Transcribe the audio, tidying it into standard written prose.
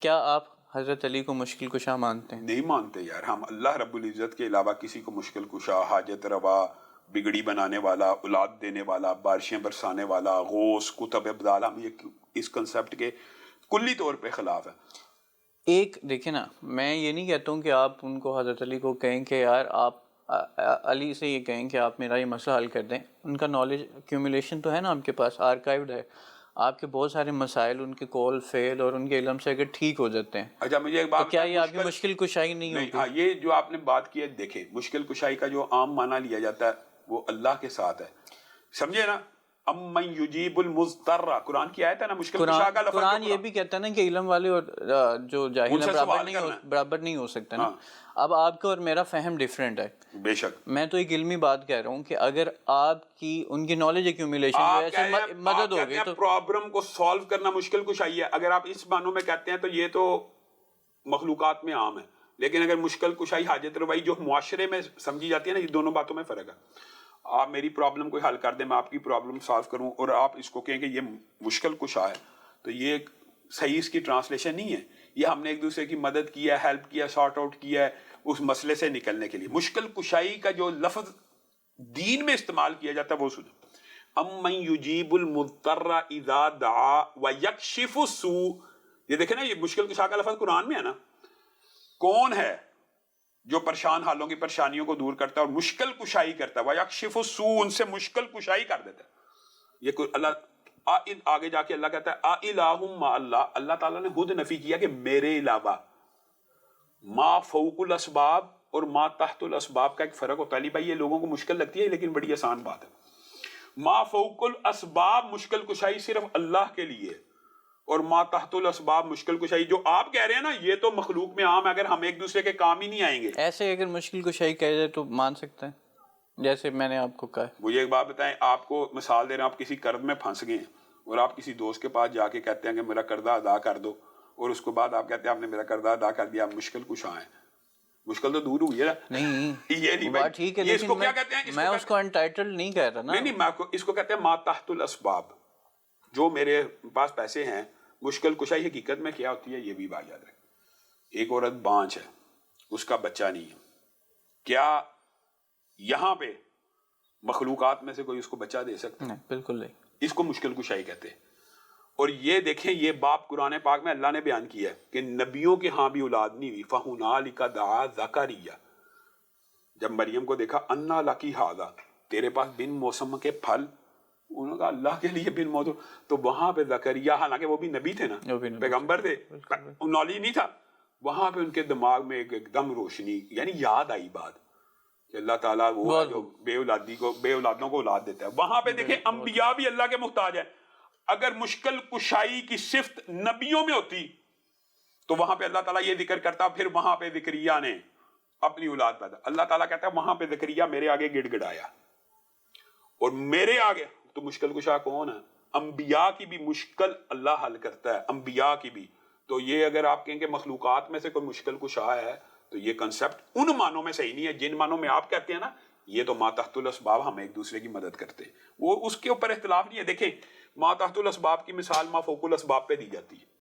کیا آپ حضرت علی کو مشکل کشا مانتے ہیں؟ نہیں مانتے یار، ہم اللہ رب العزت کے علاوہ کسی کو مشکل کشا، حاجت روا، بگڑی بنانے والا، اولاد دینے والا، بارشیں برسانے والا، غوث، کتب ابدال، ہم یہ اس کنسپٹ کے کلی طور پہ خلاف ہے۔ ایک دیکھیں نا، میں یہ نہیں کہتا ہوں کہ آپ ان کو حضرت علی کو کہیں کہ یار آپ علی سے یہ کہیں کہ آپ میرا یہ مسئلہ حل کر دیں، ان کا نالج ایکیومولیشن تو ہے نا آپ کے پاس، آرکائیوڈ ہے، آپ کے بہت سارے مسائل ان کے کول فیل اور ان کے علم سے اگر ٹھیک ہو جاتے ہیں، اچھا مجھے ایک تو بات کیا یہ آپ کی مشکل کشائی نہیں نہیں، ہوگی؟ ہاں یہ جو آپ نے بات کی ہے، دیکھیں مشکل کشائی کا جو عام معنی لیا جاتا ہے وہ اللہ کے ساتھ ہے، سمجھے نا؟ امن یجیب المضطر، قرآن کی آیت ہے نا، مشکل کشا کا لفظ قرآن یہ بھی کہتا ہے نا کہ علم والے اور جو جاہل ہیں برابر نہیں ہو سکتا نا۔ اب آپ کا اور میرا فہم ڈیفرنٹ ہے، بے شک۔ میں تو ایک علمی بات کہہ رہا ہوں کہ اگر آپ کی ان کی نالج ایکیومولیشن کی وجہ سے مدد ہو گئی تو پرابلم کو سالو کرنا مشکل کشائی ہے، اگر آپ اس معنوں میں کہتے ہیں تو یہ تو مخلوقات میں عام ہے، لیکن اگر مشکل کشائی حاجت روائی جو معاشرے میں سمجھی جاتی ہے نا، یہ دونوں باتوں میں فرق ہے۔ آپ میری پرابلم کو حل کر دیں، میں آپ کی پرابلم سالو کروں، اور آپ اس کو کہیں کہ یہ مشکل کشا ہے، تو یہ صحیح اس کی ٹرانسلیشن نہیں ہے۔ یہ ہم نے ایک دوسرے کی مدد کی ہے، ہیلپ کیا، سارٹ آؤٹ کیا ہے اس مسئلے سے نکلنے کے لیے۔ مشکل کشائی کا جو لفظ دین میں استعمال کیا جاتا ہے وہ سنیں، امن یجیب المضطر اذا دعا ویکشف السوء، یہ دیکھیں نا، یہ مشکل کشا کا لفظ قرآن میں ہے نا۔ کون ہے جو پریشان حالوں کی پریشانیوں کو دور کرتا ہے اور مشکل کشائی کرتا ہے؟ وَيَكْشِفُ السُّوءَ، ان سے مشکل کشائی کر دیتا ہے۔ یہ اللہ آگے جا کے اللہ کہتا ہے اَإِلَٰهٌ مَّعَ اللَّهِ، اللہ تعالیٰ نے خود نفی کیا کہ میرے علاوہ۔ ما فوق الاسباب اور ما تحت الاسباب کا ایک فرق ہوتا ہے علی بھائی، یہ لوگوں کو مشکل لگتی ہے لیکن بڑی آسان بات ہے۔ ما فوق الاسباب مشکل کشائی صرف اللہ کے لیے، اور ما تحت الاسباب مشکل کشائی جو آپ کہہ رہے ہیں نا، یہ تو مخلوق میں عام ہے، اگر ہم ایک دوسرے کے کام ہی نہیں آئیں گے۔ ایسے اگر مشکل کشائی کہہ جائے تو مان سکتے ہیں، جیسے میں نے آپ کو کہا۔ مجھے ایک بات بتائیں، آپ کو مثال دے رہے ہیں، آپ کسی قرض میں پھنس گئے ہیں اور آپ کسی دوست کے پاس جا کے کہتے ہیں کہ میرا قرضہ ادا کر دو، اور اس کے بعد آپ کہتے ہیں آپ نے میرا قرضہ ادا کر دیا، آپ مشکل کشا ہیں۔ مشکل تو دور ہوئی ہے نہیں، یہ نہیں بات ٹھیک ہے، یہ اس کو لیکن کیا کہتے ہیں؟ میں اس کو انٹائٹل نہیں کہہ رہا نا۔ نہیں، میں اس کو کہتے ہیں ما تحت الاسباب، جو میرے پاس پیسے ہیں۔ مشکل کشائی حقیقت میں کیا ہوتی ہے یہ بھی بات یاد رکھیں۔ ایک عورت بانجھ ہے، اس کا بچہ نہیں ہے، کیا یہاں پہ مخلوقات میں سے کوئی اس کو بچہ دے سکتا ہے؟ بالکل نہیں۔ اس کو مشکل کشائی کہتے ہیں۔ اور یہ دیکھیں، یہ باب قرآن پاک میں اللہ نے بیان کیا ہے کہ نبیوں کے ہاں بھی اولاد نہیں ہوئی۔ فَهُنَالِكَ دَعَا زَكَرِيَّا، جب مریم کو دیکھا اَنَّا لَكِ هَٰذَا، تیرے پاس بن موسم کے پھل، انہوں نے کہا اللہ کے لیے بن موسم، تو وہاں پہ زکریا، حالانکہ وہ بھی نبی تھے نا، پیغمبر تھے، نالج نہیں تھا، وہاں پہ ان کے دماغ میں ایک دم روشنی، یعنی یاد آئی بات کہ اللہ تعالیٰ وہ ہے جو بے اولادوں کو اولاد دیتا ہے۔ وہاں پہ دیکھیں انبیاء بھی اللہ کے محتاج ہیں۔ اگر مشکل کشائی کی صفت نبیوں میں ہوتی تو وہاں پہ اللہ تعالیٰ یہ ذکر کرتا، پھر وہاں پہ زکریا نے اپنی اولاد پیدا، اللہ تعالیٰ کہتا ہے وہاں پہ زکریا میرے آگے گڑ گڑایا، اور میرے آگے تو مشکل کشا کون ہے؟ انبیاء کی بھی مشکل اللہ حل کرتا ہے، انبیاء کی بھی۔ تو یہ اگر آپ کہیں کہ مخلوقات میں سے کوئی مشکل کشا ہے تو یہ کنسپٹ ان معنوں میں صحیح نہیں ہے جن معنوں میں آپ کہتے ہیں نا، یہ تو ما تحت الاسباب، ہم ایک دوسرے کی مدد کرتے ہیں، وہ اس کے اوپر اختلاف نہیں ہے۔ دیکھیں ما تحت الاسباب کی مثال ما فوق الاسباب پہ دی جاتی ہے۔